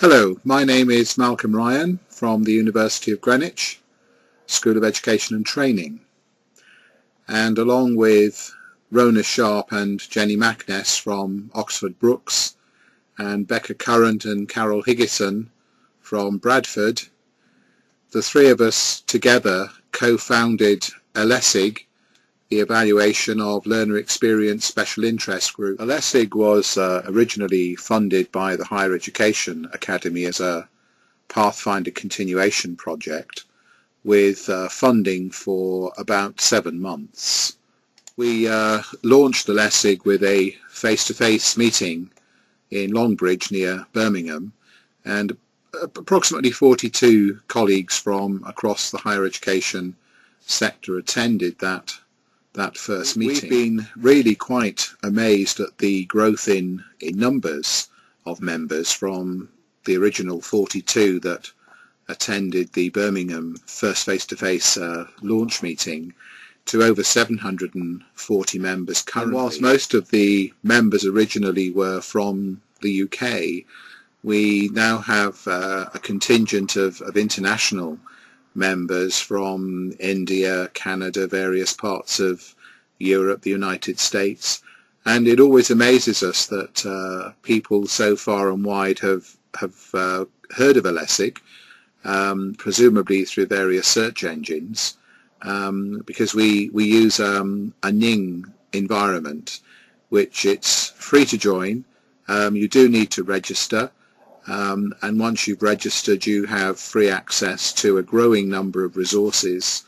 Hello, my name is Malcolm Ryan from the University of Greenwich, School of Education and Training, and along with Rona Sharp and Jenny Macness from Oxford Brookes and Becca Currant and Carol Higgison from Bradford, the three of us together co-founded ELESIG, the Evaluation of Learner Experience Special Interest Group. ELESIG was originally funded by the Higher Education Academy as a Pathfinder continuation project with funding for about 7 months. We launched ELESIG with a face-to-face meeting in Longbridge near Birmingham, and approximately 42 colleagues from across the higher education sector attended that first meeting. We've been really quite amazed at the growth in numbers of members from the original 42 that attended the Birmingham first face-to-face launch meeting to over 740 members currently. And whilst most of the members originally were from the UK, we now have a contingent of international members from India, Canada, various parts of Europe, the United States, and it always amazes us that people so far and wide have heard of ELESIG, presumably through various search engines, because we use a Ning environment, which it's free to join. You do need to register. And once you've registered, you have free access to a growing number of resources,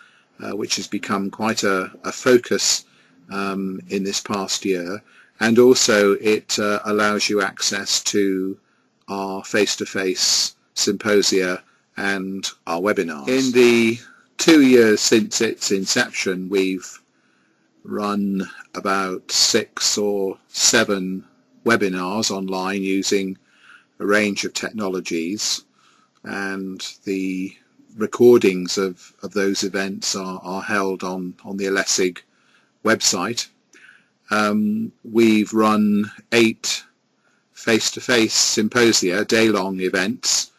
which has become quite a focus in this past year. And also it allows you access to our face-to-face symposia and our webinars. In the 2 years since its inception, we've run about 6 or 7 webinars online using a range of technologies, and the recordings of those events are held on the ELESIG website. We've run 8 face-to-face symposia, day-long events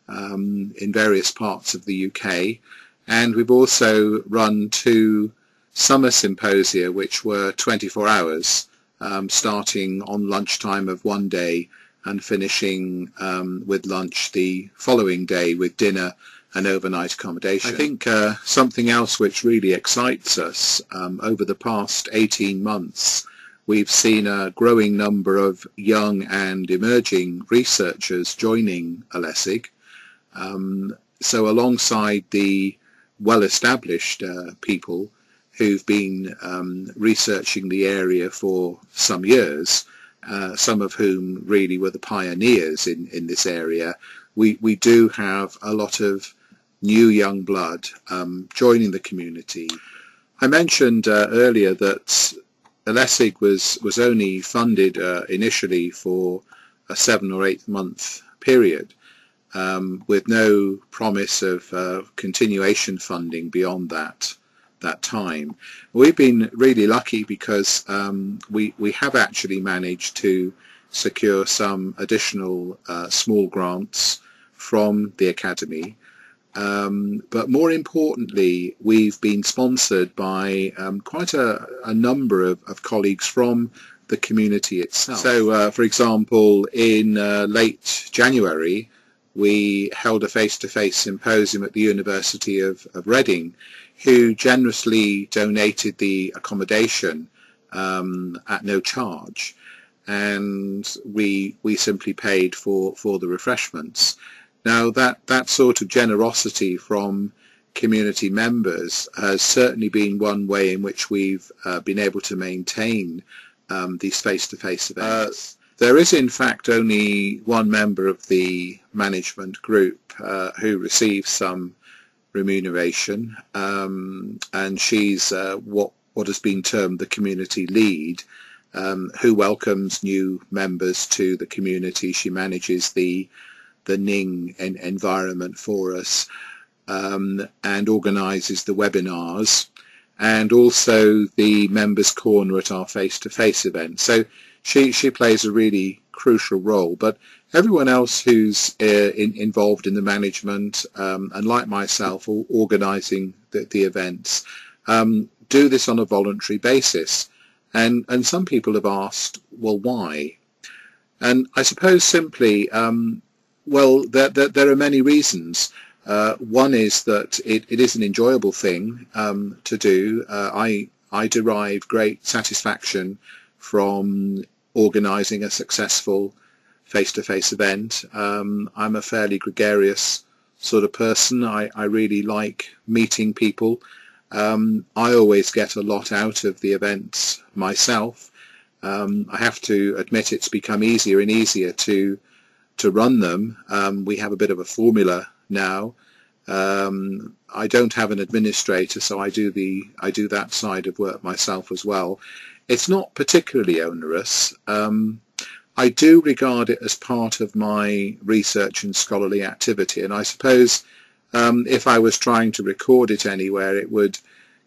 in various parts of the UK, and we've also run 2 summer symposia which were 24 hours, starting on lunchtime of one day and finishing with lunch the following day with dinner and overnight accommodation. I think something else which really excites us, over the past 18 months we've seen a growing number of young and emerging researchers joining ELESIG. So alongside the well-established people who've been researching the area for some years, some of whom really were the pioneers in this area, we do have a lot of new young blood joining the community. I mentioned earlier that ELESIG was only funded initially for a 7 or 8 month period, with no promise of continuation funding beyond that time. We've been really lucky because we have actually managed to secure some additional small grants from the Academy, but more importantly we've been sponsored by quite a number of colleagues from the community itself. So for example, in late January we held a face-to-face symposium at the University of Reading, who generously donated the accommodation at no charge, and we simply paid for the refreshments. Now that sort of generosity from community members has certainly been one way in which we've been able to maintain these face-to-face events. There is in fact only one member of the management group who receives some remuneration, and she's what has been termed the community lead, who welcomes new members to the community. She manages the Ning environment for us, and organises the webinars and also the members' corner at our face-to-face event. So she plays a really crucial role, but everyone else who's involved in the management and like myself organising the events do this on a voluntary basis. And some people have asked, well, why? And I suppose simply, well, there are many reasons. One is that it is an enjoyable thing to do. I derive great satisfaction from organising a successful face-to-face event. I'm a fairly gregarious sort of person. I really like meeting people. I always get a lot out of the events myself. I have to admit it's become easier and easier to run them. We have a bit of a formula now. I don't have an administrator, so I do that side of work myself as well. It's not particularly onerous. I do regard it as part of my research and scholarly activity, and I suppose if I was trying to record it anywhere, it would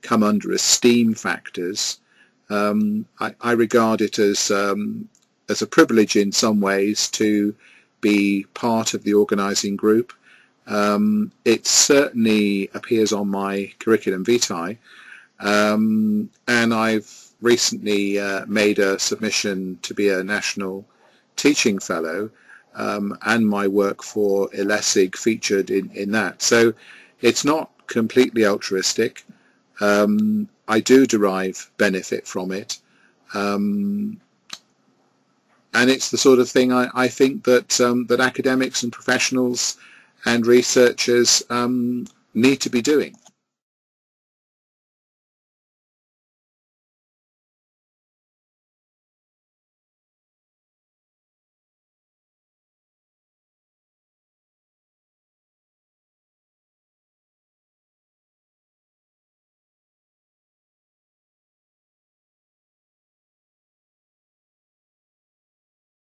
come under esteem factors. I regard it as a privilege in some ways to be part of the organising group. It certainly appears on my curriculum vitae, and I've recently made a submission to be a national teaching fellow, and my work for ELESIG featured in that. So it's not completely altruistic. I do derive benefit from it, and it's the sort of thing I think that that academics and professionals and researchers need to be doing.